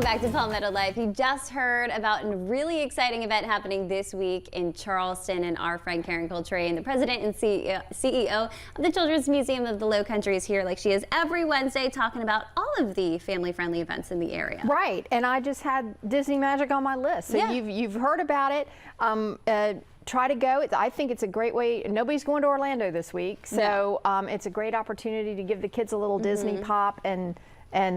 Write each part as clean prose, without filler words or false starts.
back to Palmetto Life. You just heard about a really exciting event happening this week in Charleston, and our friend Karen Coltrane, the president and CEO of the Children's Museum of the Low Country, is here like she is every Wednesday talking about all of the family-friendly events in the area. Right, and I just had Disney Magic on my list. So yeah. you've heard about it. Try to go. I think it's a great way. Nobody's going to Orlando this week, so it's a great opportunity to give the kids a little Disney pop and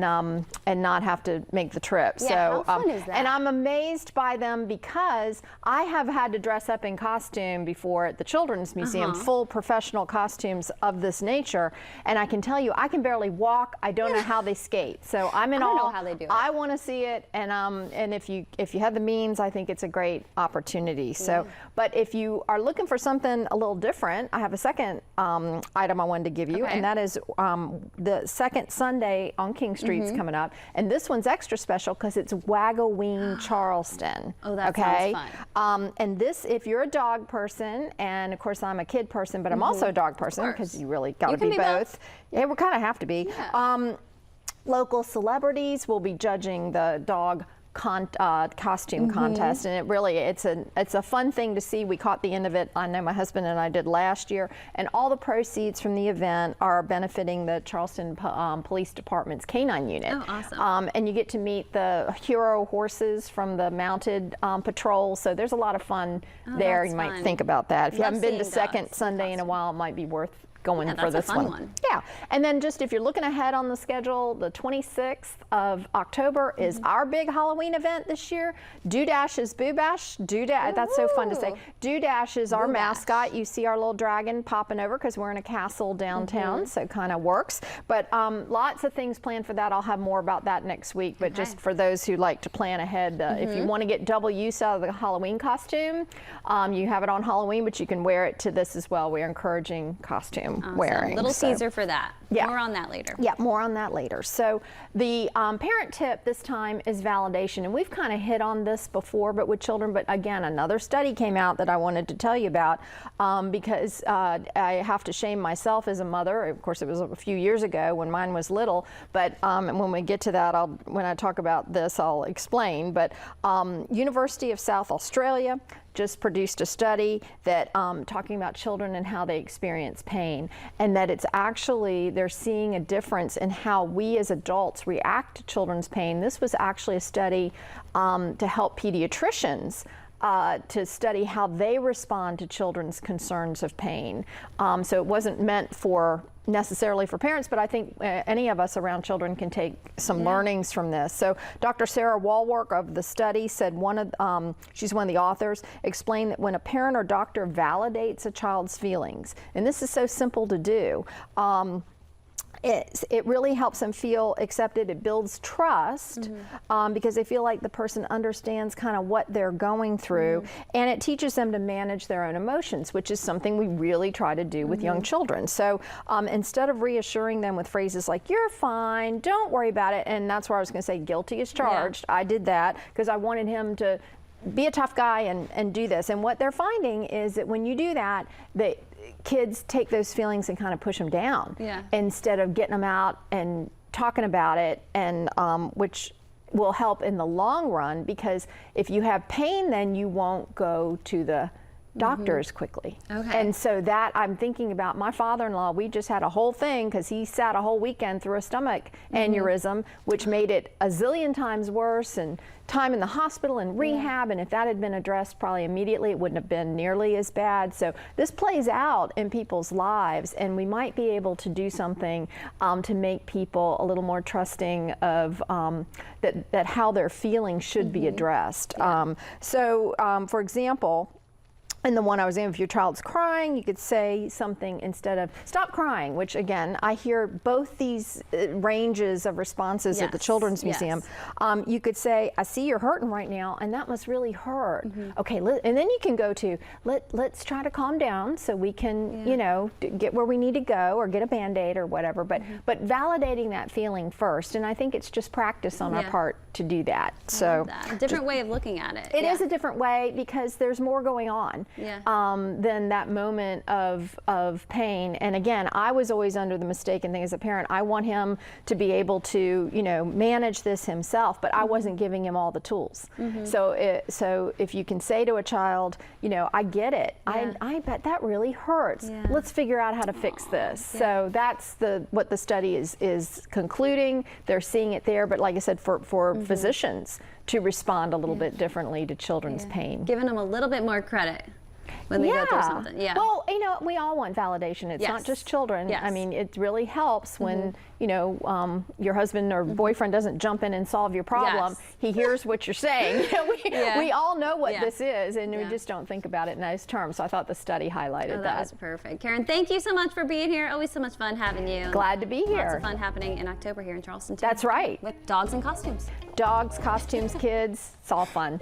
not have to make the trip. Yeah, so how fun is that? And I'm amazed by them because I have had to dress up in costume before at the Children's Museum, full professional costumes of this nature, and I can tell you I can barely walk. I don't know how they skate. So I'm in awe. I don't know how they do it. I want to see it, and if you have the means, I think it's a great opportunity. So, but if you are looking for something a little different, I have a second item I wanted to give you, and that is the second Sunday on King Street's coming up, and this one's extra special because it's Wagoween Charleston. Oh, that sounds fun. And this, if you're a dog person, and of course I'm a kid person, but I'm also a dog person because you really got to be both. Yeah, we kind of have to be. Yeah. Local celebrities will be judging the dog costume contest, and it's a fun thing to see. We caught the end of it. I know my husband and I did last year, and all the proceeds from the event are benefiting the Charleston Police Department's Canine Unit. Oh, awesome. And you get to meet the hero horses from the mounted patrol, so there's a lot of fun there. You might think about that. If you haven't been to Second Sunday in a while, it might be worth going for this one. Yeah, and then just if you're looking ahead on the schedule, the 26th of October is our big Halloween event this year. Doodash is Boo Bash. Doodash, that's so fun to say. Doodash is our mascot. You see our little dragon popping over because we're in a castle downtown, so it kind of works. But lots of things planned for that. I'll have more about that next week, but just for those who like to plan ahead, if you want to get double use out of the Halloween costume, you have it on Halloween, but you can wear it to this as well. We're encouraging costume wearing. Little teaser for that. Yeah. More on that later. Yeah, more on that later. So the parent tip this time is validation, and we've kind of hit on this before, but with children. But again, another study came out that I wanted to tell you about because I have to shame myself as a mother. Of course, it was a few years ago when mine was little, but when we get to that, when I talk about this, I'll explain. But University of South Australia just produced a study that talking about children and how they experience pain, and that it's actually, they're seeing a difference in how we as adults react to children's pain. This was actually a study to help pediatricians to study how they respond to children's concerns of pain. So it wasn't meant for necessarily for parents, but I think any of us around children can take some learnings from this. So Dr. Sarah Walwork of the study said she's one of the authors, explained that when a parent or doctor validates a child's feelings, and this is so simple to do, it really helps them feel accepted. It builds trust because they feel like the person understands kind of what they're going through, and it teaches them to manage their own emotions, which is something we really try to do with young children. So instead of reassuring them with phrases like, "You're fine, don't worry about it," and that's where I was going to say guilty as charged. I did that because I wanted him to be a tough guy and do this. And what they're finding is that when you do that, kids take those feelings and kind of push them down instead of getting them out and talking about it, and which will help in the long run, because if you have pain, then you won't go to the doctors quickly. And so that I'm thinking about my father-in-law. We just had a whole thing because he sat a whole weekend through a stomach aneurysm, which made it a zillion times worse, and time in the hospital and rehab, and if that had been addressed probably immediately, it wouldn't have been nearly as bad. So this plays out in people's lives, and we might be able to do something to make people a little more trusting of that how they're feeling should be addressed. For example, and the one I was in, if your child's crying, you could say something instead of "stop crying," which again, I hear both these ranges of responses at the Children's Museum. You could say, "I see you're hurting right now, and that must really hurt." Okay, and then you can go to, let's try to calm down so we can, you know, get where we need to go, or get a Band-Aid or whatever. But validating that feeling first, and I think it's just practice on our part to do that. So a different way of looking at it. It is a different way because there's more going on. than that moment of pain. And again, I was always under the mistaken thing as a parent. I want him to be able to, you know, manage this himself, but I wasn't giving him all the tools. So if you can say to a child, you know, I get it. I bet that really hurts. Let's figure out how to fix this. So that's what the study is concluding. They're seeing it there, but like I said, for physicians to respond a little bit differently to children's pain. Giving them a little bit more credit when they go through something. Well, you know, we all want validation. It's not just children. I mean, it really helps when, you know, your husband or boyfriend doesn't jump in and solve your problem. He hears what you're saying. We all know what this is, and we just don't think about it in those terms. So I thought the study highlighted that. That was perfect. Karen, thank you so much for being here. Always so much fun having you. Glad to be here. Lots of fun happening in October here in Charleston, too. That's right. With dogs and costumes. Dogs, costumes, kids, it's all fun.